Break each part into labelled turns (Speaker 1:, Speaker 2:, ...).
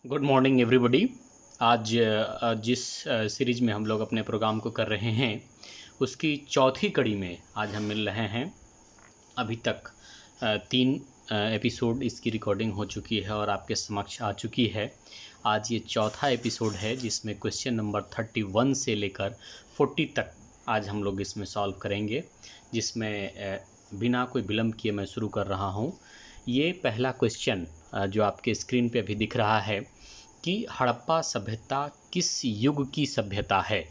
Speaker 1: Good morning everybody. आज जिस series में हम लोग अपने प्रोग्राम को कर रहे हैं उसकी चौथी कड़ी में आज हम मिल रहे हैं। अभी तक 3 एपिसोड इसकी रिकॉर्डिंग हो चुकी है और आपके समक्ष आ चुकी है। आज ये चौथा एपिसोड है जिसमें क्वेश्चन नंबर 31 से लेकर 40 तक आज हम लोग इसमें सॉल्व करेंगे, जिसमें बिना कोई विलंब किए मैं शुरू कर रहा हूँ। ये पहला क्वेश्चन जो आपके स्क्रीन पे अभी दिख रहा है कि हड़प्पा सभ्यता किस युग की सभ्यता है।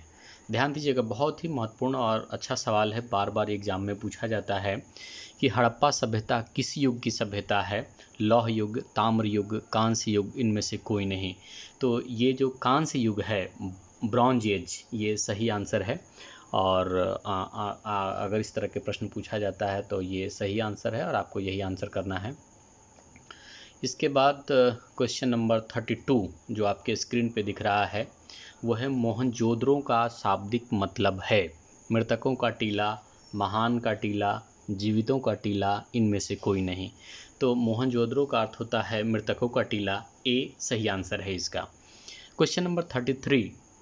Speaker 1: ध्यान दीजिएगा, बहुत ही महत्वपूर्ण और अच्छा सवाल है। बार बार एग्जाम में पूछा जाता है कि हड़प्पा सभ्यता किस युग की सभ्यता है। लौह युग, ताम्र युग, कांस्य युग, इनमें से कोई नहीं। तो ये जो कांस्य युग है, ब्रॉन्ज एज, ये सही आंसर है। और अगर इस तरह के प्रश्न पूछा जाता है तो ये सही आंसर है और आपको यही आंसर करना है। इसके बाद क्वेश्चन नंबर 32 जो आपके स्क्रीन पे दिख रहा है वो है मोहनजोदड़ो का शाब्दिक मतलब है। मृतकों का टीला, महान का टीला, जीवितों का टीला, इनमें से कोई नहीं। तो मोहनजोदड़ो का अर्थ होता है मृतकों का टीला। ए सही आंसर है इसका। क्वेश्चन नंबर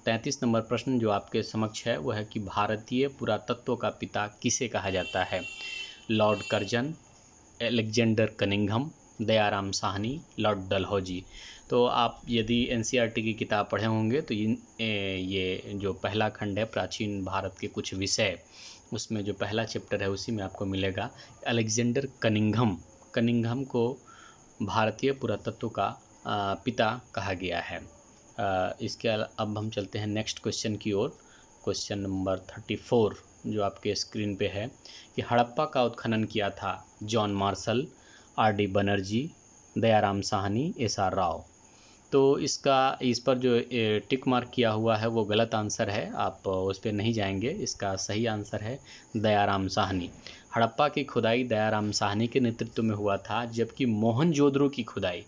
Speaker 1: 33 नंबर प्रश्न जो आपके समक्ष है वह है कि भारतीय पुरातत्व का पिता किसे कहा जाता है। Lord Curzon, Alexander Cunningham, Dayaram Sahni, Lord Dalhousie. तो आप यदि एनसीईआरटी की किताब पढ़े होंगे तो ये जो पहला खंड है प्राचीन भारत के कुछ विषय, उसमें जो पहला चैप्टर है उसी में आपको मिलेगा। अलेक्जेंडर कनिंघम को भारतीय पुरातत्व का पिता कहा गया है। इसके अब हम चलते हैं नेक्स्ट क्वेश्चन की ओर। क्वेश्चन नंबर 34 जो आपके स्क्रीन पे है कि हड़प्पा का उत्खनन किया था John Marshall, RD. Banerjee, Dayaram Sahni, SR. Rao. तो इस पर जो टिक मार्क किया हुआ है वो गलत आंसर है, आप उस पर नहीं जाएंगे। इसका सही आंसर है दयाराम साहनी। हड़प्पा की खुदाई दयाराम साहनी के नेतृत्व में हुआ था, जबकि मोहनजोदड़ो की खुदाई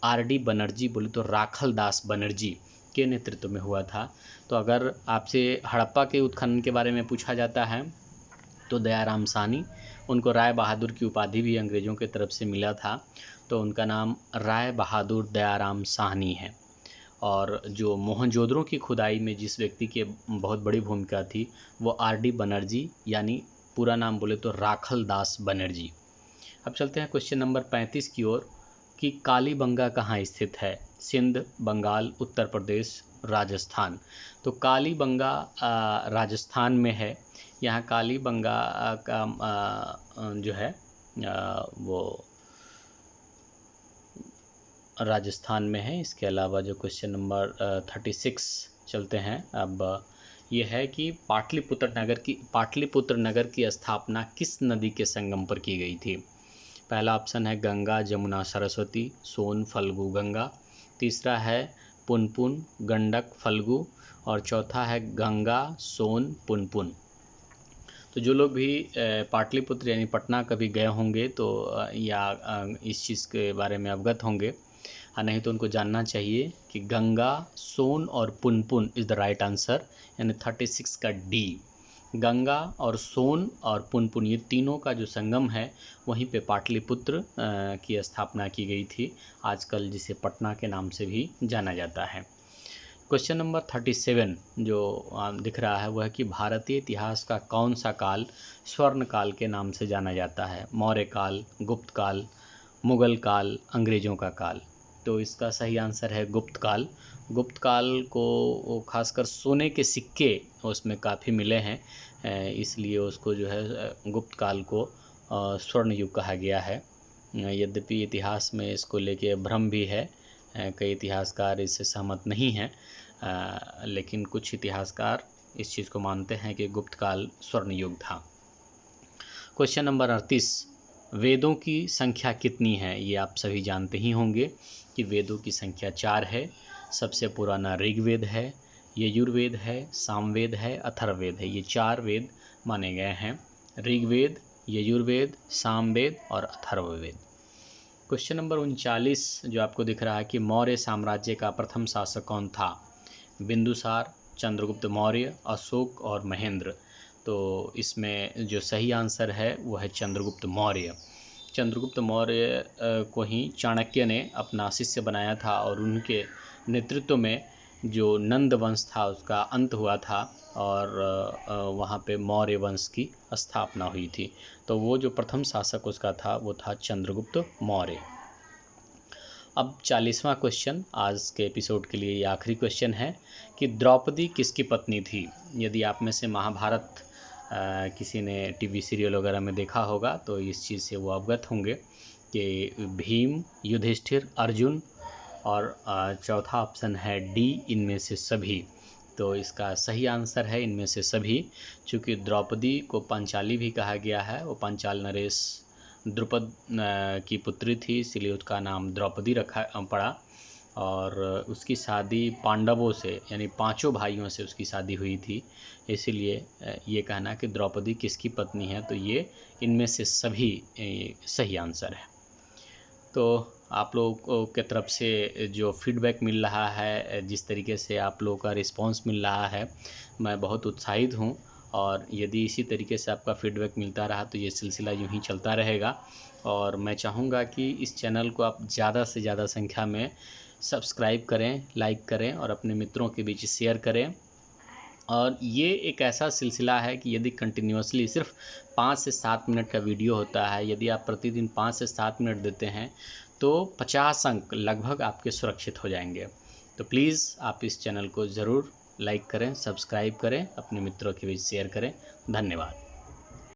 Speaker 1: आर.डी. बनर्जी, बोले तो राखल दास बनर्जी के नेतृत्व में हुआ था। तो अगर आपसे हड़प्पा के उत्खनन के बारे में पूछा जाता है तो दयाराम साहनी, उनको राय बहादुर की उपाधि भी अंग्रेज़ों की तरफ से मिला था, तो उनका नाम राय बहादुर दयाराम साहनी है। और जो मोहनजोदड़ो की खुदाई में जिस व्यक्ति की बहुत बड़ी भूमिका थी वो आर.डी. बनर्जी, यानी पूरा नाम बोले तो राखल दास बनर्जी। अब चलते हैं क्वेश्चन नंबर 35 की ओर कि कालीबंगा कहाँ स्थित है। सिंध, बंगाल, उत्तर प्रदेश, राजस्थान। तो कालीबंगा राजस्थान में है। यहाँ कालीबंगा का जो है वो राजस्थान में है। इसके अलावा जो क्वेश्चन नंबर 36 चलते हैं, अब ये है कि पाटलिपुत्र नगर की स्थापना किस नदी के संगम पर की गई थी। पहला ऑप्शन है गंगा, जमुना, सरस्वती, सोन, फल्गु, गंगा। तीसरा है पुनपुन, गंडक, फल्गु। और चौथा है गंगा, सोन, पुनपुन। तो जो लोग भी पाटलिपुत्र यानी पटना कभी गए होंगे तो या इस चीज़ के बारे में अवगत होंगे, नहीं तो उनको जानना चाहिए कि गंगा, सोन और Punpun is the right answer, यानी 36 का डी। गंगा और सोन और पुनपुन, ये तीनों का जो संगम है वहीं पे पाटलिपुत्र की स्थापना की गई थी, आजकल जिसे पटना के नाम से भी जाना जाता है। क्वेश्चन नंबर 37 जो दिख रहा है वह है कि भारतीय इतिहास का कौन सा काल स्वर्ण काल के नाम से जाना जाता है। मौर्य काल, गुप्त काल, मुगल काल, अंग्रेज़ों का काल। तो इसका सही आंसर है गुप्त काल। गुप्त काल को खासकर सोने के सिक्के उसमें काफ़ी मिले हैं, इसलिए उसको जो है गुप्त काल को स्वर्ण युग कहा गया है। यद्यपि इतिहास में इसको लेके भ्रम भी है, कई इतिहासकार इससे सहमत नहीं हैं, लेकिन कुछ इतिहासकार इस चीज़ को मानते हैं कि गुप्त काल स्वर्ण युग था। क्वेश्चन नंबर 38, वेदों की संख्या कितनी है। ये आप सभी जानते ही होंगे कि वेदों की संख्या 4 है। सबसे पुराना ऋग्वेद है, यजुर्वेद है, सामवेद है, अथर्ववेद है। ये 4 वेद माने गए हैं, ऋग्वेद, यजुर्वेद, सामवेद और अथर्ववेद। क्वेश्चन नंबर 39 जो आपको दिख रहा है कि मौर्य साम्राज्य का प्रथम शासक कौन था। बिंदुसार, चंद्रगुप्त मौर्य, अशोक और महेंद्र। तो इसमें जो सही आंसर है वो है चंद्रगुप्त मौर्य। चंद्रगुप्त मौर्य को ही चाणक्य ने अपना शिष्य बनाया था और उनके नेतृत्व में जो नंद वंश था उसका अंत हुआ था और वहाँ पे मौर्य वंश की स्थापना हुई थी। तो वो जो प्रथम शासक उसका था वो था चंद्रगुप्त मौर्य। अब 40वां क्वेश्चन आज के एपिसोड के लिए ये आखिरी क्वेश्चन है कि द्रौपदी किसकी पत्नी थी। यदि आप में से महाभारत किसी ने टीवी सीरियल वगैरह में देखा होगा तो इस चीज़ से वो अवगत होंगे कि भीम, युधिष्ठिर, अर्जुन और चौथा ऑप्शन है डी, इनमें से सभी। तो इसका सही आंसर है इनमें से सभी, चूँकि द्रौपदी को पांचाली भी कहा गया है। वो पांचाल नरेश द्रुपद की पुत्री थी, इसलिए उसका नाम द्रौपदी रखा पड़ा। और उसकी शादी पांडवों से यानी 5 भाइयों से उसकी शादी हुई थी, इसीलिए ये कहना कि द्रौपदी किसकी पत्नी है, तो ये इनमें से सभी सही आंसर है। तो आप लोगों के तरफ से जो फीडबैक मिल रहा है, जिस तरीके से आप लोगों का रिस्पांस मिल रहा है, मैं बहुत उत्साहित हूँ। और यदि इसी तरीके से आपका फीडबैक मिलता रहा तो ये सिलसिला यूँ ही चलता रहेगा। और मैं चाहूँगा कि इस चैनल को आप ज़्यादा से ज़्यादा संख्या में सब्सक्राइब करें, लाइक करें और अपने मित्रों के बीच शेयर करें। और ये एक ऐसा सिलसिला है कि यदि कंटिन्यूसली सिर्फ 5 से 7 मिनट का वीडियो होता है, यदि आप प्रतिदिन 5 से 7 मिनट देते हैं तो 50 अंक लगभग आपके सुरक्षित हो जाएंगे। तो प्लीज़ आप इस चैनल को ज़रूर लाइक करें, सब्सक्राइब करें, अपने मित्रों के बीच शेयर करें। धन्यवाद।